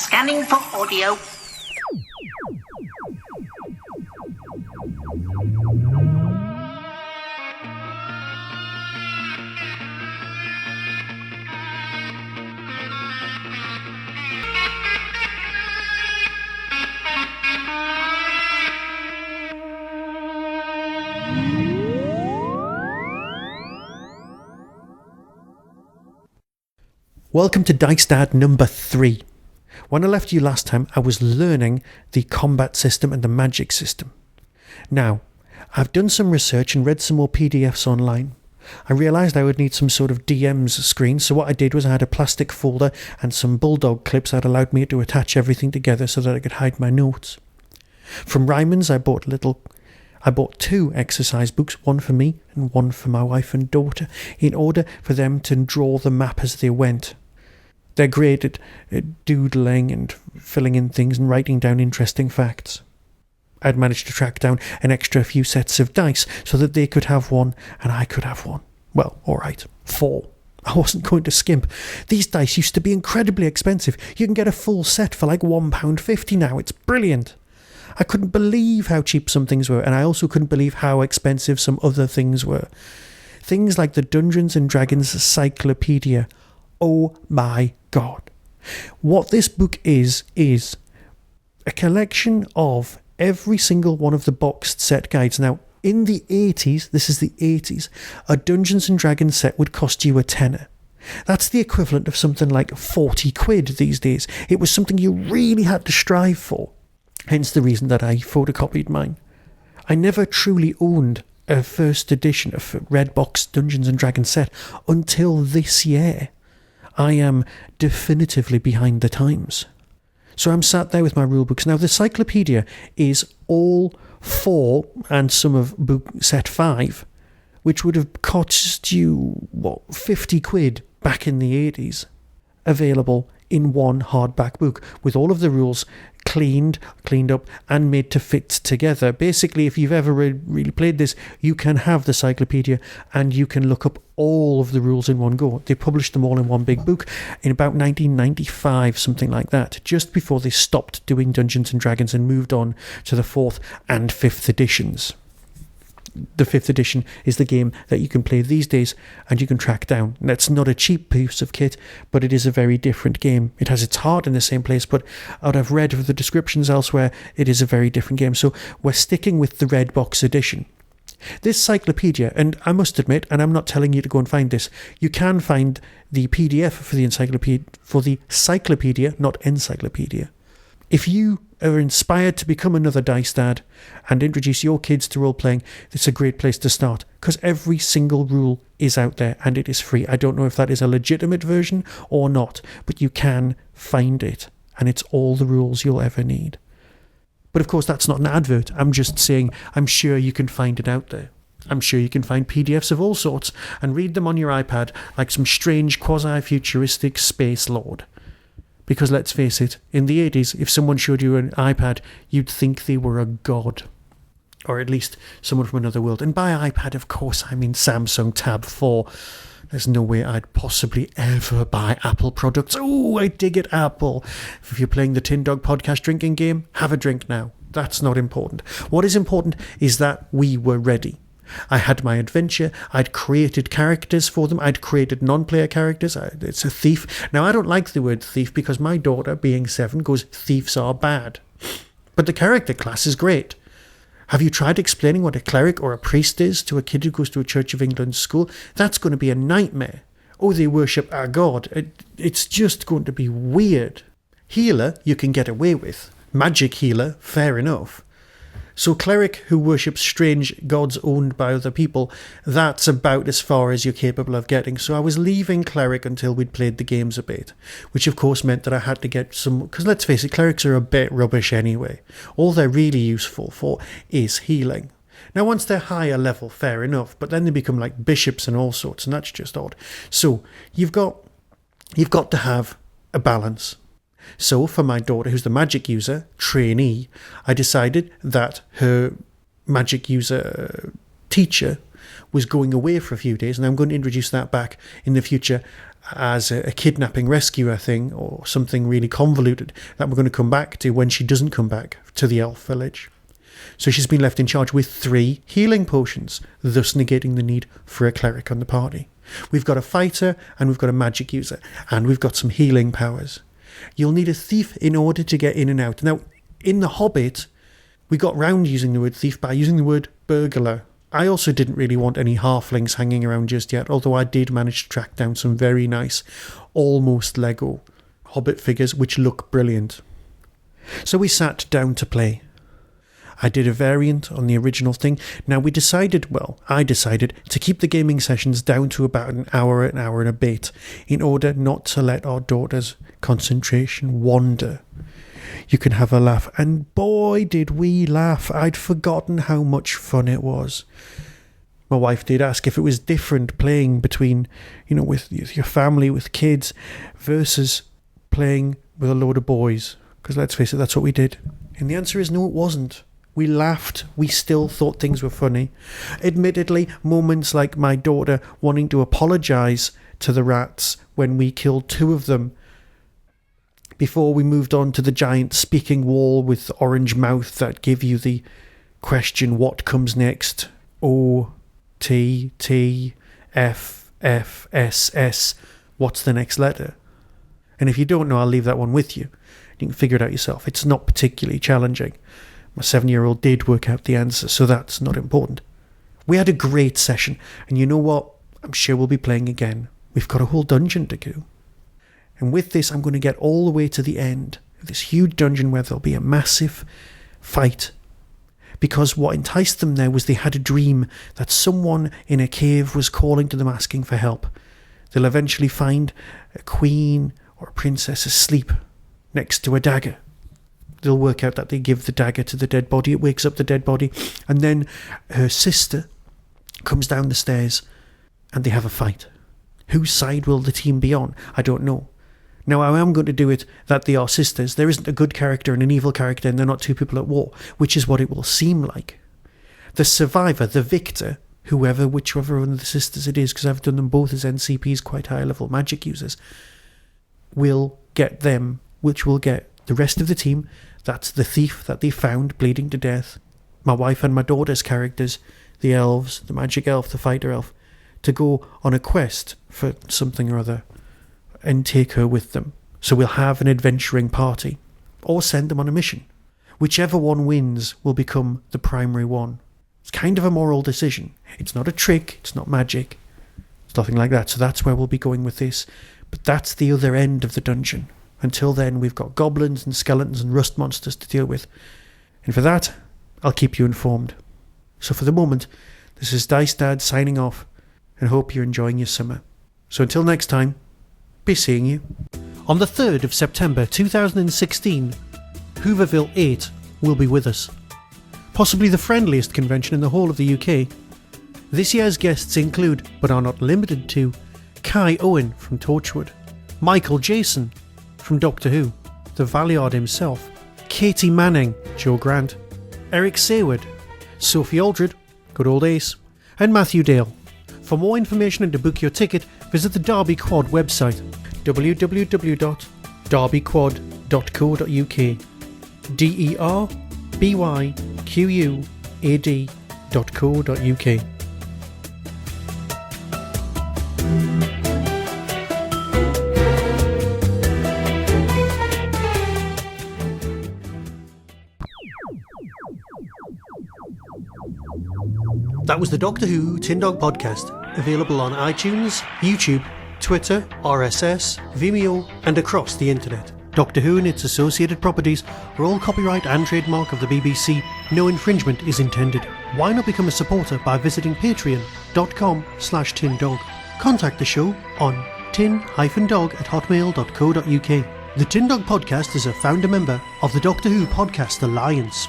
Scanning for audio. Welcome to Dice Dad number 3. When I left you last time, I was learning the combat system and the magic system. Now, I've done some research and read some more PDFs online. I realised I would need some sort of DM's screen, so what I did was I had a plastic folder and some bulldog clips that allowed me to attach everything together so that I could hide my notes. From Ryman's, I bought 2 exercise books, one for me and one for my wife and daughter, in order for them to draw the map as they went. They're great at doodling and filling in things and writing down interesting facts. I'd managed to track down an extra few sets of dice so that they could have one and I could have one. Well, alright, 4. I wasn't going to skimp. These dice used to be incredibly expensive. You can get a full set for like £1.50 now. It's brilliant. I couldn't believe how cheap some things were, and I also couldn't believe how expensive some other things were. Things like the Dungeons & Dragons Cyclopedia. Oh my God. What this book is a collection of every single one of the boxed set guides. Now, in the 80s, this is the 80s, a Dungeons & Dragons set would cost you a tenner. That's the equivalent of something like 40 quid these days. It was something you really had to strive for. Hence the reason that I photocopied mine. I never truly owned a first edition of Redbox Dungeons & Dragons set until this year. I am definitively behind the times. So I'm sat there with my rulebooks. Now the Cyclopedia is all 4 and some of book set 5, which would have cost you, 50 quid back in the 80s. Available in one hardback book with all of the rules cleaned up and made to fit together. Basically, if you've ever really played this, you can have the Cyclopedia and you can look up all of the rules in one go. They published them all in one big book in about 1995, something like that, just before they stopped doing Dungeons & Dragons and moved on to the 4th and 5th editions. The 5th edition is the game that you can play these days and you can track down. That's not a cheap piece of kit, but it is a very different game. It has its heart in the same place, but out I've read of the descriptions elsewhere, it is a very different game. So we're sticking with the red box edition. This Cyclopedia, and I must admit, and I'm not telling you to go and find this, you can find the PDF for the Cyclopedia, not encyclopedia. If you are inspired to become another Dice Dad and introduce your kids to role-playing, it's a great place to start, because every single rule is out there and it is free. I don't know if that is a legitimate version or not, but you can find it, and it's all the rules you'll ever need. But of course, that's not an advert. I'm just saying I'm sure you can find it out there. I'm sure you can find PDFs of all sorts and read them on your iPad like some strange quasi-futuristic space lord. Because let's face it, in the 80s, if someone showed you an iPad, you'd think they were a god. Or at least someone from another world. And by iPad, of course, I mean Samsung Tab 4. There's no way I'd possibly ever buy Apple products. Oh, I dig it, Apple. If you're playing the Tin Dog Podcast drinking game, have a drink now. That's not important. What is important is that we were ready. I had my adventure, I'd created characters for them, I'd created non-player characters. It's a thief. Now, I don't like the word thief because my daughter, being 7, goes, thieves are bad. But the character class is great. Have you tried explaining what a cleric or a priest is to a kid who goes to a Church of England school? That's going to be a nightmare. Oh, they worship our god. It's just going to be weird. Healer, you can get away with. Magic healer, fair enough. So cleric who worships strange gods owned by other people, that's about as far as you're capable of getting. So I was leaving cleric until we'd played the games a bit, which of course meant that I had to get some, because let's face it, clerics are a bit rubbish anyway. All they're really useful for is healing. Now once they're higher level, fair enough, but then they become like bishops and all sorts, and that's just odd. So you've got to have a balance. So for my daughter, who's the magic user, trainee, I decided that her magic user teacher was going away for a few days, and I'm going to introduce that back in the future as a kidnapping rescuer thing or something really convoluted that we're going to come back to when she doesn't come back to the elf village. So she's been left in charge with 3 healing potions, thus negating the need for a cleric on the party. We've got a fighter and we've got a magic user and we've got some healing powers. You'll need a thief in order to get in and out. Now, in The Hobbit, we got round using the word thief by using the word burglar. I also didn't really want any halflings hanging around just yet, although I did manage to track down some very nice, almost Lego Hobbit figures which look brilliant. So we sat down to play. I did a variant on the original thing. Now I decided to keep the gaming sessions down to about an hour and a bit in order not to let our daughter's concentration wander. You can have a laugh, and boy did we laugh. I'd forgotten how much fun it was. My wife did ask if it was different playing between, with your family, with kids, versus playing with a load of boys. Because let's face it, that's what we did. And the answer is no, it wasn't. We laughed. We still thought things were funny. Admittedly, moments like my daughter wanting to apologise to the rats when we killed 2 of them before we moved on to the giant speaking wall with the orange mouth that give you the question, what comes next? O, T, T, F, F, S, S. What's the next letter? And if you don't know, I'll leave that one with you. You can figure it out yourself. It's not particularly challenging. My 7-year-old did work out the answer, so that's not important. We had a great session, and you know what? I'm sure we'll be playing again. We've got a whole dungeon to go. And with this, I'm going to get all the way to the end of this huge dungeon where there'll be a massive fight. Because what enticed them there was they had a dream that someone in a cave was calling to them asking for help. They'll eventually find a queen or a princess asleep next to a dagger. They'll work out that they give the dagger to the dead body. It wakes up the dead body. And then her sister comes down the stairs and they have a fight. Whose side will the team be on? I don't know. Now, I am going to do it that they are sisters. There isn't a good character and an evil character and they're not 2 people at war, which is what it will seem like. The survivor, the victor, whichever one of the sisters it is, because I've done them both as NCPs, quite high-level magic users, will get them, which will get the rest of the team. That's the thief that they found bleeding to death, my wife and my daughter's characters, the elves, the magic elf, the fighter elf, to go on a quest for something or other and take her with them. So we'll have an adventuring party or send them on a mission. Whichever one wins will become the primary one. It's kind of a moral decision. It's not a trick, it's not magic, it's nothing like that. So that's where we'll be going with this. But that's the other end of the dungeon. Until then, we've got goblins and skeletons and rust monsters to deal with. And for that, I'll keep you informed. So for the moment, this is Dice Dad signing off and hope you're enjoying your summer. So until next time, be seeing you. On the 3rd of September 2016, Hooverville 8 will be with us. Possibly the friendliest convention in the whole of the UK. This year's guests include, but are not limited to, Kai Owen from Torchwood, Michael Jason from Doctor Who, the Valiard himself, Katie Manning, Joe Grant, Eric Sayward, Sophie Aldred, good old Ace, and Matthew Dale. For more information and to book your ticket, visit the Derby Quad website, www.derbyquad.co.uk, derbyquad.co.uk. That was the Doctor Who Tin Dog Podcast, available on iTunes, YouTube, Twitter, RSS, Vimeo, and across the internet. Doctor Who and its associated properties are all copyright and trademark of the BBC. No infringement is intended. Why not become a supporter by visiting patreon.com/tindog. Contact the show on tin-dog@hotmail.co.uk. The Tin Dog Podcast is a founder member of the Doctor Who Podcast Alliance.